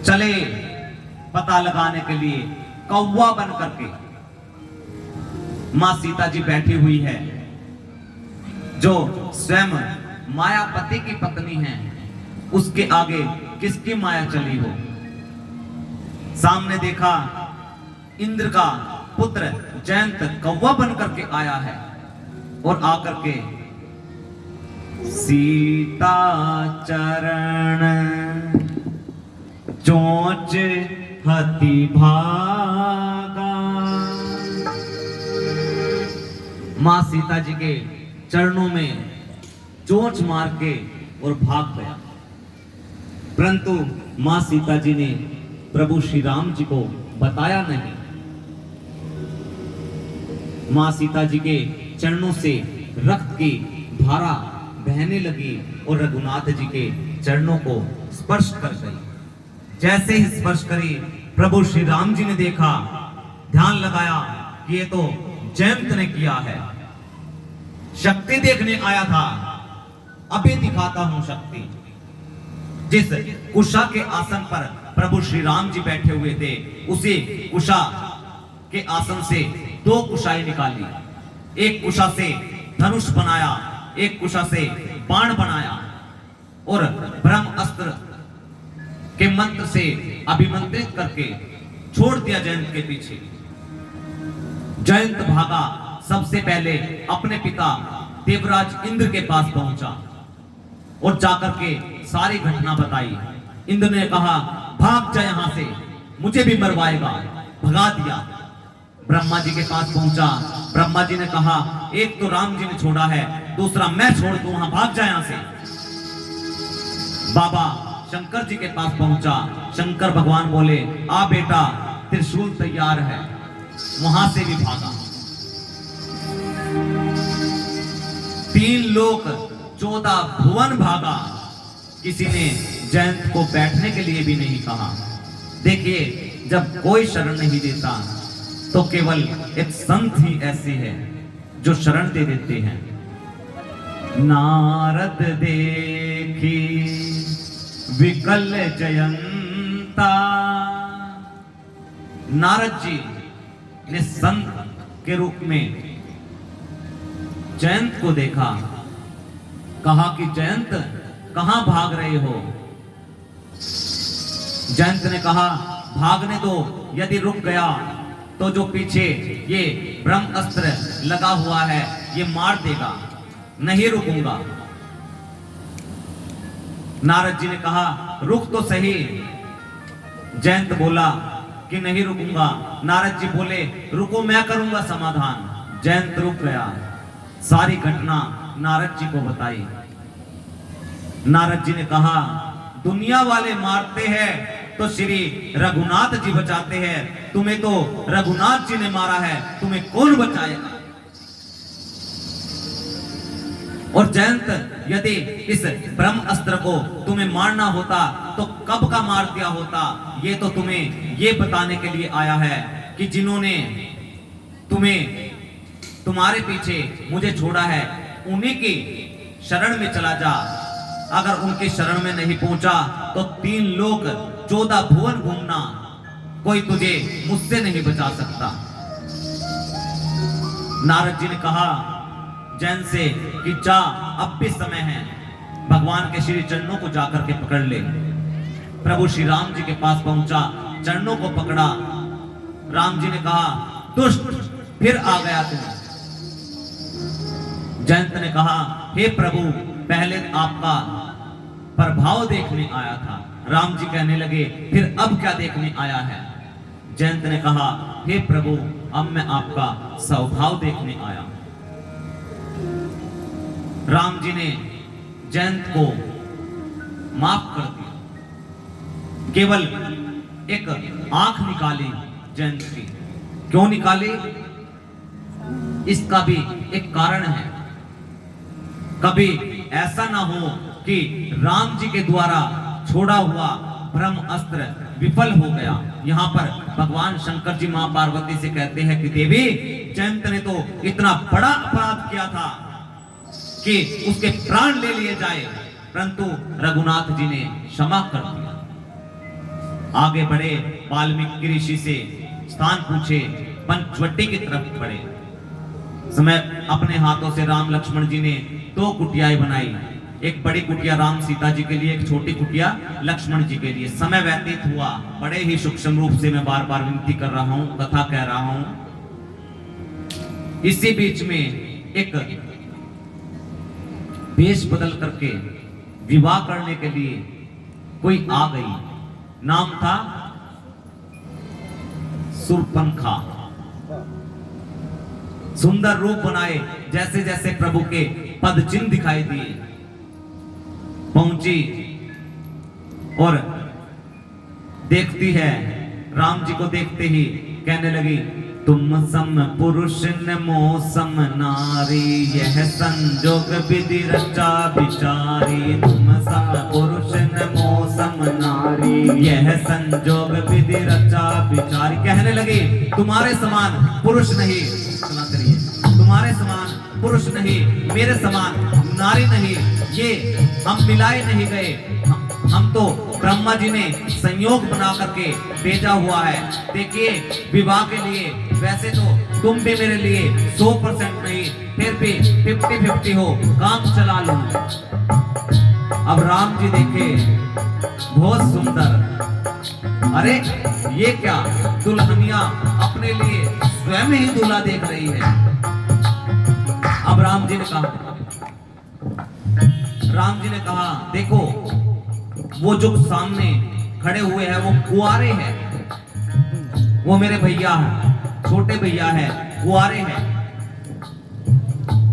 चले पता लगाने के लिए कौवा बन करके। मां सीता जी बैठी हुई है, जो स्वयं मायापति की पत्नी है, उसके आगे किसकी माया चली हो। सामने देखा इंद्र का पुत्र जयंत कौवा बन करके आया है और आकर के सीता चरण चोंच हति भागा। मां सीता जी के चरणों में चोंच मार के और भाग गया। परंतु मां सीता जी ने प्रभु श्री राम जी को बताया नहीं। मां सीता जी के चरणों से रक्त की धारा बहने लगी और रघुनाथ जी के चरणों को स्पर्श कर गई। जैसे ही स्पर्श करी, प्रभु श्री राम जी ने देखा, ध्यान लगाया कि ये तो जयंत ने किया है। शक्ति देखने आया था, अभी दिखाता हूं शक्ति। जिस कुशा के आसन पर प्रभु श्री राम जी बैठे हुए थे, उसी कुशा के आसन से दो कुशाएं निकाली। एक कुशा से धनुष बनाया, एक कुशा से बाण बनाया और ब्रह्म अस्त्र के मंत्र से अभिमंत्रित करके छोड़ दिया जयंत के पीछे। जयंत भागा, सबसे पहले अपने पिता देवराज इंद्र के पास पहुंचा और जाकर के सारी घटना बताई। इंद्र ने कहा, भाग जा यहां से, मुझे भी मरवाएगा। भगा दिया। ब्रह्मा जी के पास पहुंचा। ब्रह्मा जी ने कहा, एक तो राम जी ने छोड़ा है, दूसरा मैं छोड़ दूं, वहां भाग जा यहां से। बाबा शंकर जी के पास पहुंचा। शंकर भगवान बोले, आ बेटा, त्रिशूल तैयार है। वहां से भी भागा। 3 लोक 14 भुवन भागा। किसी ने जयंत को बैठने के लिए भी नहीं कहा। देखिए, जब कोई शरण नहीं देता तो केवल एक संत ही ऐसे है जो शरण दे देते हैं। नारद देखी विकल जयंता। नारद जी ने संत के रूप में जयंत को देखा। कहा कि जयंत, कहां भाग रहे हो। जयंत ने कहा, भागने दो, यदि रुक गया तो जो पीछे ये ब्रह्म अस्त्र लगा हुआ है ये मार देगा, नहीं रुकूंगा। नारद जी ने कहा, रुक तो सही। जयंत बोला कि नहीं रुकूंगा। नारद जी बोले, रुको, मैं करूंगा समाधान। जयंत रुक गया। सारी घटना नारद जी को बताई। नारद जी ने कहा, दुनिया वाले मारते हैं तो श्री रघुनाथ जी बचाते हैं, तुम्हें तो रघुनाथ जी ने मारा है, तुम्हें कौन बचाएगा। और जयंत, यदि इस ब्रह्म अस्त्र को तुम्हें मारना होता तो कब का मार दिया होता। ये तो तुम्हें ये बताने के लिए आया है कि जिन्होंने तुम्हें, तुम्हारे पीछे मुझे छोड़ा है, उन्हीं की शरण में चला जा। अगर उनके शरण में नहीं पहुंचा तो 3 लोक 14 भुवन घूमना, कोई तुझे मुझसे नहीं बचा सकता। नारद जी ने कहा जैन से कि जा, अब भी समय है, भगवान के श्री चरणों को जाकर के पकड़ ले। प्रभु श्री राम जी के पास पहुंचा, चरणों को पकड़ा। राम जी ने कहा, दुष्ट, फिर आ गया तू। जयंत ने कहा, हे प्रभु, पहले आपका प्रभाव देखने आया था। राम जी कहने लगे, फिर अब क्या देखने आया है। जयंत ने कहा, हे प्रभु, अब मैं आपका स्वभाव देखने आया। राम जी ने जयंत को माफ कर दिया। केवल एक आंख निकाली जयंत की। क्यों निकाली, इसका भी एक कारण है। कभी ऐसा ना हो कि राम जी के द्वारा छोड़ा हुआ ब्रह्म अस्त्र विफल हो गया। यहाँ पर भगवान शंकर जी मां पार्वती से कहते हैं कि देवी, जयंत ने तो इतना बड़ा अपराध किया था कि उसके प्राण ले लिए जाए, परंतु रघुनाथ जी ने क्षमा कर दिया। आगे बढ़े, वाल्मीकि ऋषि से स्थान पूछे, पंचवटी की तरफ बढ़े। समय अपने हाथों से राम लक्ष्मण जी ने 2 कुटियाएं बनाई, एक बड़ी कुटिया राम सीता जी के लिए, एक छोटी कुटिया लक्ष्मण जी के लिए। समय व्यतीत हुआ, बड़े ही सूक्ष्म रूप से मैं बार बार विनती कर रहा हूं, कथा कह रहा हूं। इसी बीच में एक वेश बदल करके विवाह करने के लिए कोई आ गई, नाम था शूर्पणखा। सुंदर रूप बनाए, जैसे जैसे प्रभु के पद चिन्ह दिखाई दिए, पहुंची और देखती है, राम जी को देखते ही कहने लगी, तुम सम पुरुष न मोह सम नारी, यह संजोग विधि रचा विचारी। तुम सम पुरुष न मोह सम नारी, यह संजोग विधि रचा विचारी। कहने लगी, तुम्हारे समान पुरुष नहीं, तुम्हारे समान पुरुष नहीं, मेरे समान नारी नहीं, ये हम मिलाए नहीं गए। हम तो ब्रह्मा जी ने संयोग बना करके भेजा हुआ है। देखिए, विवाह के लिए वैसे तो तुम भी मेरे लिए 100% नहीं, फिर भी 50-50 हो, काम चला लो। अब राम जी देखे, बहुत सुंदर, अरे ये क्या, दुल्हनिया अपने लिए स्वयं ही दूल्हा देख रही है। अब राम जी ने कहा, देखो वो जो सामने खड़े हुए हैं वो कुंवारे हैं, वो मेरे भैया हैं, छोटे भैया हैं, कुंवारे हैं।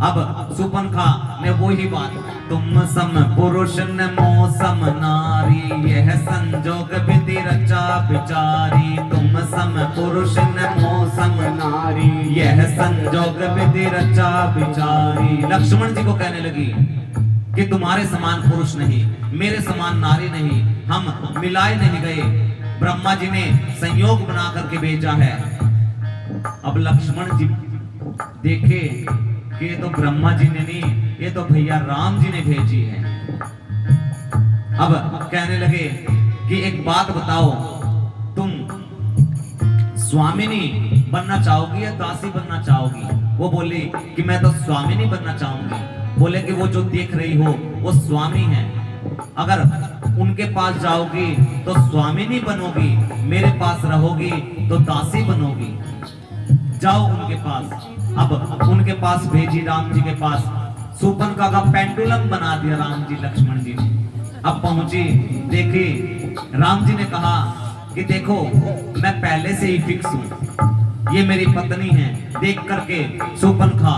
अब शूर्पणखा ने वो ही बात, तुम सम पुरुष न मोह सम नारी, यह संजोग विधि रचा विचारी। तुम सम पुरुष न मोह सम नारी, यह संजोग विधि रचा विचारी। लक्ष्मण जी को कहने लगी कि तुम्हारे समान पुरुष नहीं, मेरे समान नारी नहीं, हम मिलाए नहीं गए, ब्रह्मा जी ने संयोग बना करके भेजा है। अब लक्ष्मण जी देखे कि ये तो ब्रह्मा जी ने नहीं, ये तो भैया राम जी ने भेजी है। अब कहने लगे कि एक बात बताओ, तुम स्वामिनी बनना चाहोगी या दासी बनना चाहोगी? वो बोली कि मैं तो स्वामिनी बनना चाहूंगी। बोले कि वो जो देख रही हो वो स्वामी है, अगर उनके पास जाओगी तो स्वामिनी बनोगी, मेरे पास रहोगी तो दासी बनोगी। जाओ उनके पास। अब उनके पास भेजी, राम जी के पास। शूर्पणखा का पेंडुलम बना दिया राम जी लक्ष्मण जी ने। अब पहुंची, देखी, राम जी ने कहा कि देखो मैं पहले से ही फिक्स हूं, ये मेरी पत्नी है। देख करके शूर्पणखा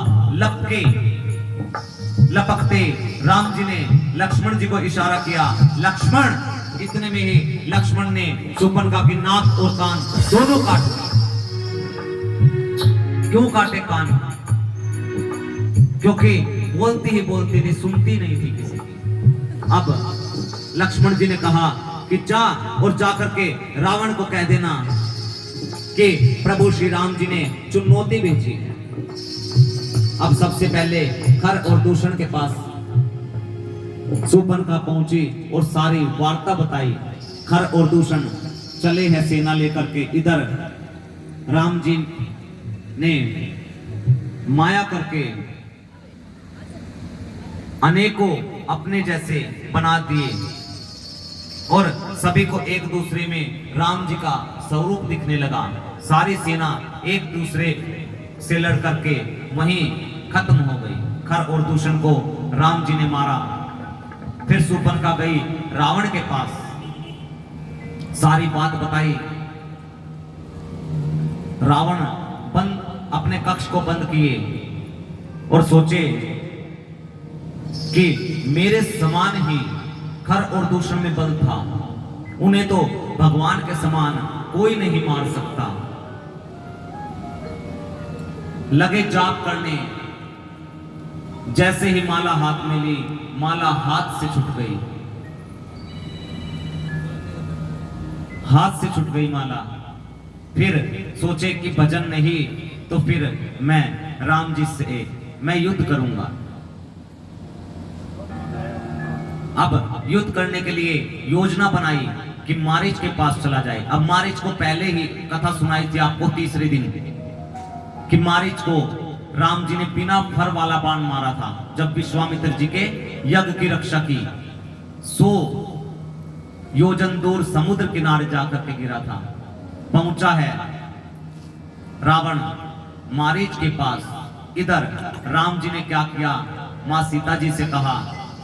लपकते राम जी ने लक्ष्मण जी को इशारा किया, लक्ष्मण। इतने में ही लक्ष्मण ने शूर्पणखा की नाक और कान दोनों काट दिए। क्यों काटे कान? क्योंकि बोलती ही बोलती नहीं, सुनती नहीं थी किसी की। अब लक्ष्मण जी ने कहा कि जा और जा करके रावण को कह देना कि प्रभु श्री राम जी ने चुनौती भेजी है। अब सबसे पहले खर और दूषण के पास शूर्पणखा पहुंची और सारी वार्ता बताई। खर और दूषण चले हैं सेना लेकर के, इधर राम जी ने माया करके अनेकों अपने जैसे बना दिए और सभी को एक दूसरे में राम जी का स्वरूप दिखने लगा। सारी सेना एक दूसरे से लड़ करके वहीं खत्म हो गई। खर और दूषण को राम जी ने मारा। फिर शूर्पणखा गई रावण के पास, सारी बात बताई। रावण अपने कक्ष को बंद किए और सोचे कि मेरे समान ही खर और दूषण में बल था, उन्हें तो भगवान के समान कोई नहीं मार सकता। लगे जाप करने, जैसे ही माला हाथ में ली, माला हाथ से छूट गई, हाथ से छूट गई माला। फिर सोचे कि भजन नहीं तो फिर मैं राम जी से मैं युद्ध करूंगा। अब युद्ध करने के लिए योजना बनाई कि मारीच के पास चला जाए। अब मारीच को पहले ही कथा सुनाई थी आपको तीसरे दिन कि मारीच को राम जी ने बिना फर वाला बाण मारा था जब विश्वामित्र जी के यज्ञ की रक्षा की। 100 योजन दूर समुद्र किनारे जाकर के गिरा था। पहुंचा है रावण मारीच के पास। इधर राम जी ने क्या किया, मां सीता जी से कहा,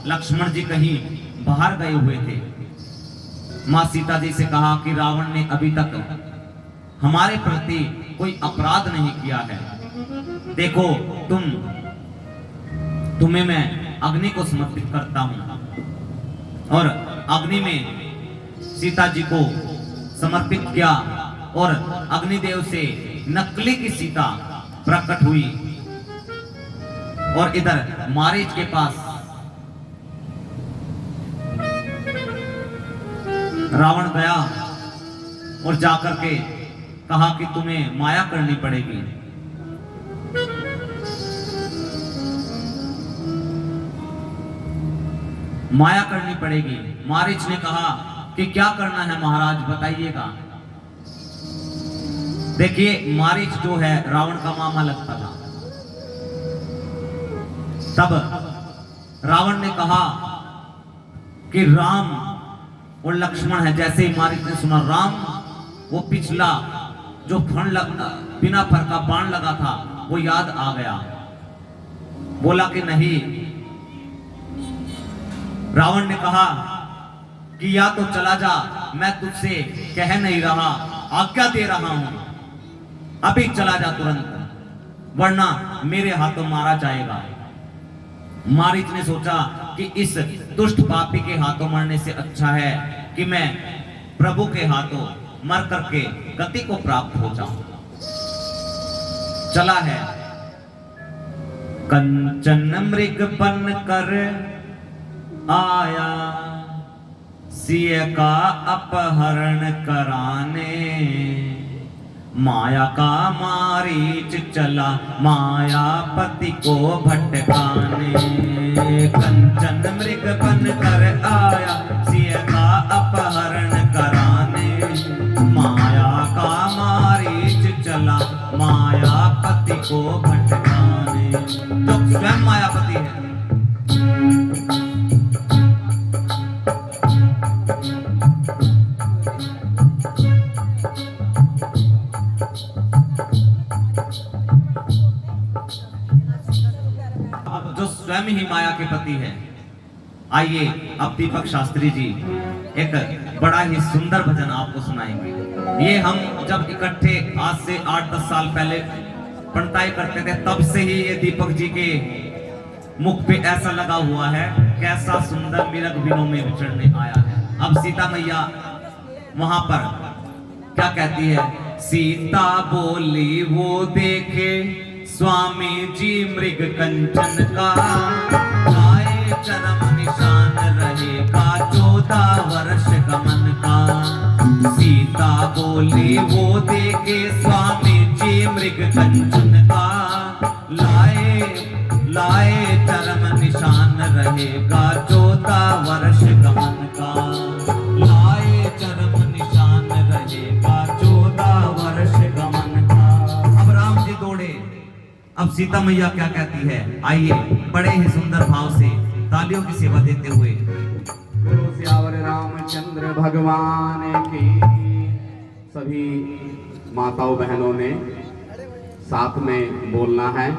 लक्ष्मण जी कहीं बाहर गए हुए थे। मां सीता जी से कहा कि रावण ने अभी तक हमारे प्रति कोई अपराध नहीं किया है। देखो तुम्हें मैं अग्नि को समर्पित करता हूं। और अग्नि में सीता जी को समर्पित किया और अग्निदेव से नकली की सीता प्रकट हुई। और इधर मारीच के पास रावण गया और जाकर के कहा कि तुम्हें माया करनी पड़ेगी। माया करनी पड़ेगी। मारीच ने कहा कि क्या करना है महाराज बताइएगा। देखिए मारीच जो है रावण का मामा लगता था। तब रावण ने कहा कि राम और लक्ष्मण है। जैसे ही मारीच ने सुना राम, वो पिछला जो बिना फर का बाण लगा था वो याद आ गया। बोला कि नहीं। रावण ने कहा कि या तो चला जा, मैं तुझसे कह नहीं रहा, आज्ञा दे रहा हूं, अभी चला जा तुरंत, वरना मेरे हाथों मारा जाएगा। मारीच ने सोचा कि इस दुष्ट पापी के हाथों मरने से अच्छा है कि मैं प्रभु के हाथों मर करके गति को प्राप्त हो जाऊं। चला है कंचन मृग बन कर आया, सिय का अपहरण कराने, माया का मारीच चला मायापति को भटकाने। कंचन मृग बन कर आया, सिय का अपहरण कराने, माया का मारीच चला मायापति को भटकाने। जो स्वयं मायापति है। जो स्वयं ही माया के पति है। आइए अब दीपक शास्त्री जी एक बड़ा ही सुंदर भजन आपको सुनाएंगे। ये हम जब इकट्ठे आज से 8-10 साल पहले पंटाई करते थे, तब से ही ये दीपक जी के मुख पे ऐसा लगा हुआ है, कैसा सुंदर मिरग बिनों में विचरने आया है। अब सीता मैया वहां पर क्या कहती है, सीता बोली वो देखे स्वामी जी मृग कंचन का, आए चरम निशान रहेगा 14 वर्ष गमन का। सीता बोली वो देखे स्वामी जी मृग कंचन का, लाए चरम निशान रहेगा 14 वर्ष गमन का। लाए चरम निशान रहेगा 14 वर्ष गमन का। अब राम जी दौड़े। अब सीता मैया क्या कहती है, आइए बड़े ही सुंदर भाव से तालियों की सेवा देते हुए। गुरु श्यावर रामचंद्र भगवान की। सभी माताओं बहनों ने साथ में बोलना है,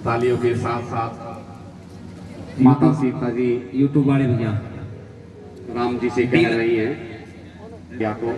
तालियों के साथ साथ। माता सीता जी यूट्यूब वाले भैया राम जी से कह रही हैं क्या को